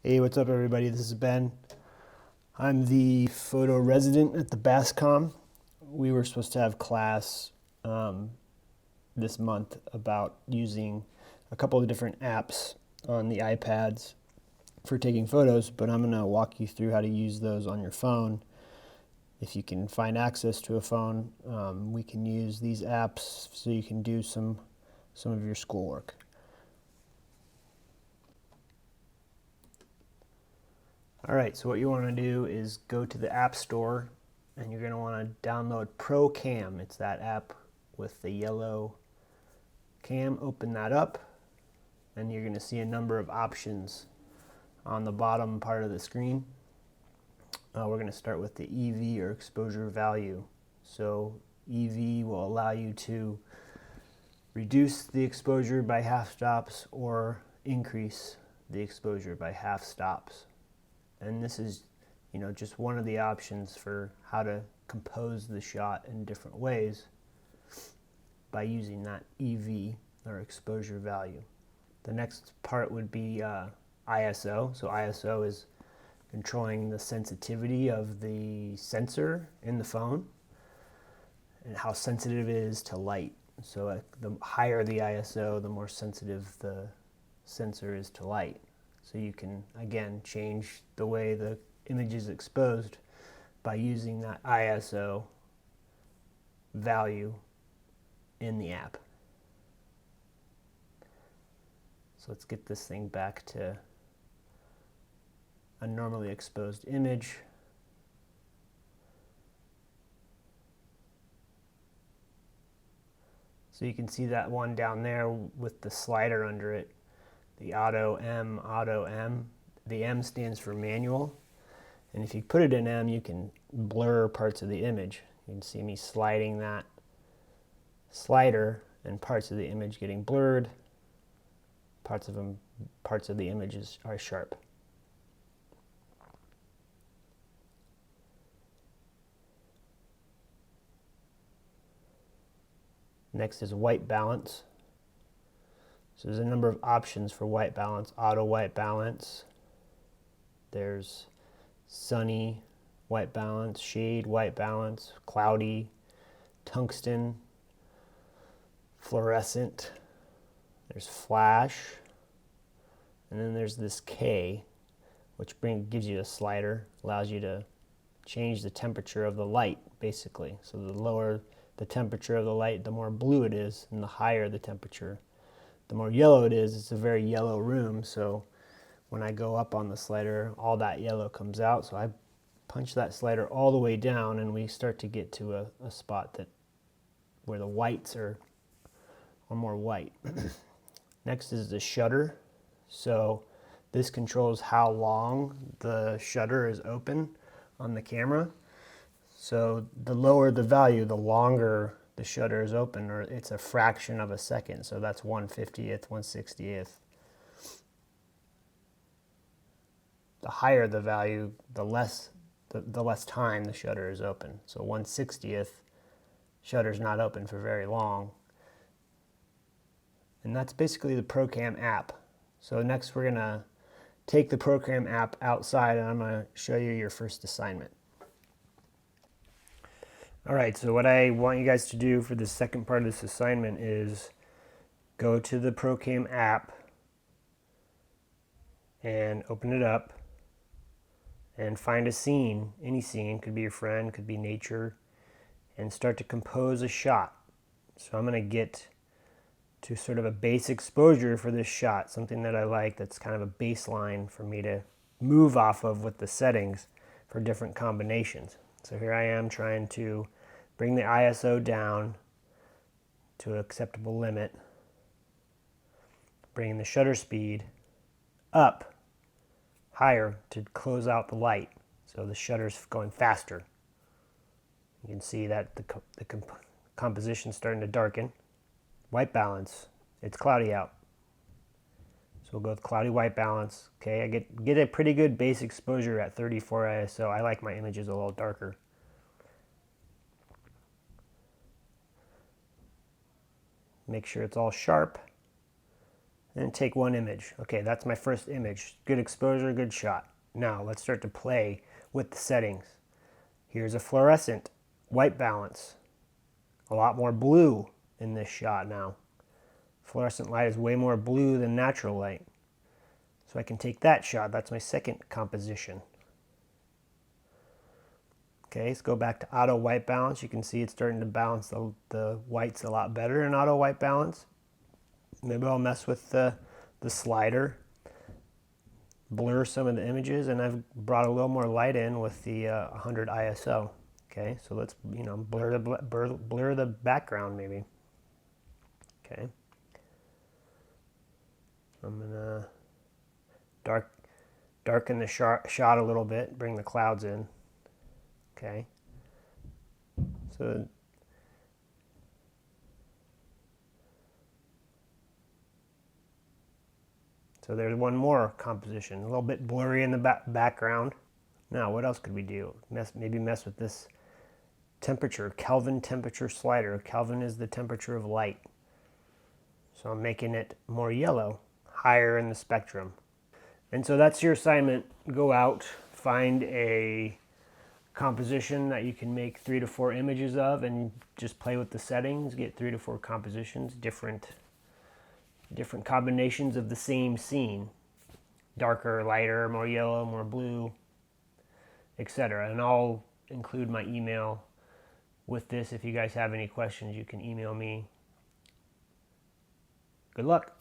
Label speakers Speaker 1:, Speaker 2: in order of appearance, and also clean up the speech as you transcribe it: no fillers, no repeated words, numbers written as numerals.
Speaker 1: Hey, what's up everybody? This is Ben. I'm the photo resident at the Bascom. We were supposed to have class this month about using a couple of different apps on the iPads for taking photos, but I'm going to walk you through how to use those on your phone. If you can find access to a phone, we can use these apps so you can do some of your schoolwork. All right, so what you want to do is go to the App Store and you're going to want to download Procam. It's that app with the yellow cam. Open that up and you're going to see a number of options on the bottom part of the screen. We're going to start with the EV, or exposure value. So EV will allow you to reduce the exposure by half stops or increase the exposure by half stops. And this is, just one of the options for how to compose the shot in different ways by using that EV, or exposure value. The next part would be ISO. So ISO is controlling the sensitivity of the sensor in the phone and how sensitive it is to light. So the higher the ISO, the more sensitive the sensor is to light. So you can, again, change the way the image is exposed by using that ISO value in the app. So let's get this thing back to a normally exposed image. So you can see that one down there with the slider under it. The auto M. The M stands for manual. And if you put it in M, you can blur parts of the image. You can see me sliding that slider and parts of the image getting blurred. Parts of the images are sharp. Next is white balance. So there's a number of options for white balance. Auto white balance. There's sunny white balance, shade white balance, cloudy, tungsten, fluorescent. There's flash. And then there's this K, which gives you a slider, allows you to change the temperature of the light, basically. So the lower the temperature of the light, the more blue it is, and the higher the temperature, the more yellow it is. It's a very yellow room, so when I go up on the slider, all that yellow comes out. So I punch that slider all the way down and we start to get to a spot where the whites are more white. Next is the shutter. So this controls how long the shutter is open on the camera. So the lower the value, the longer the shutter is open, or it's a fraction of a second. So that's 1/50th, 1/60th. The higher the value, the less time the shutter is open. So 1/60th, shutter's not open for very long. And that's basically the Procam app. So next we're gonna take the Procam app outside and I'm gonna show you your first assignment. All right, so what I want you guys to do for the second part of this assignment is go to the Procam app and open it up and find a scene, any scene, could be your friend, could be nature, and start to compose a shot. So I'm gonna get to sort of a base exposure for this shot, something that I like that's kind of a baseline for me to move off of with the settings for different combinations. So here I am trying to bring the ISO down to an acceptable limit, bringing the shutter speed up higher to close out the light. So the shutter's going faster. You can see that the composition's starting to darken. White balance, it's cloudy out. So we'll go with cloudy white balance. Okay, I get a pretty good base exposure at 34 ISO. I like my images a little darker. Make sure it's all sharp. and take one image. Okay, that's my first image. Good exposure, good shot. Now let's start to play with the settings. Here's a fluorescent white balance. A lot more blue in this shot now. Fluorescent light is way more blue than natural light. So I can take that shot. That's my second composition. Okay, let's go back to auto white balance. You can see it's starting to balance the whites a lot better in auto white balance. Maybe I'll mess with the slider, blur some of the images, and I've brought a little more light in with the 100 ISO. Okay, so let's blur the background maybe. Okay, I'm gonna darken the shot a little bit, bring the clouds in. Okay, so there's one more composition, a little bit blurry in the background. Now, what else could we do? Maybe mess with this temperature, Kelvin temperature slider. Kelvin is the temperature of light. So I'm making it more yellow, higher in the spectrum. And so that's your assignment. Go out, find a composition that you can make 3 to 4 images of, and just play with the settings. Get 3 to 4 compositions, different combinations of the same scene. Darker, lighter, more yellow, more blue, etc. And I'll include my email with this. If you guys have any questions, you can email me. Good luck.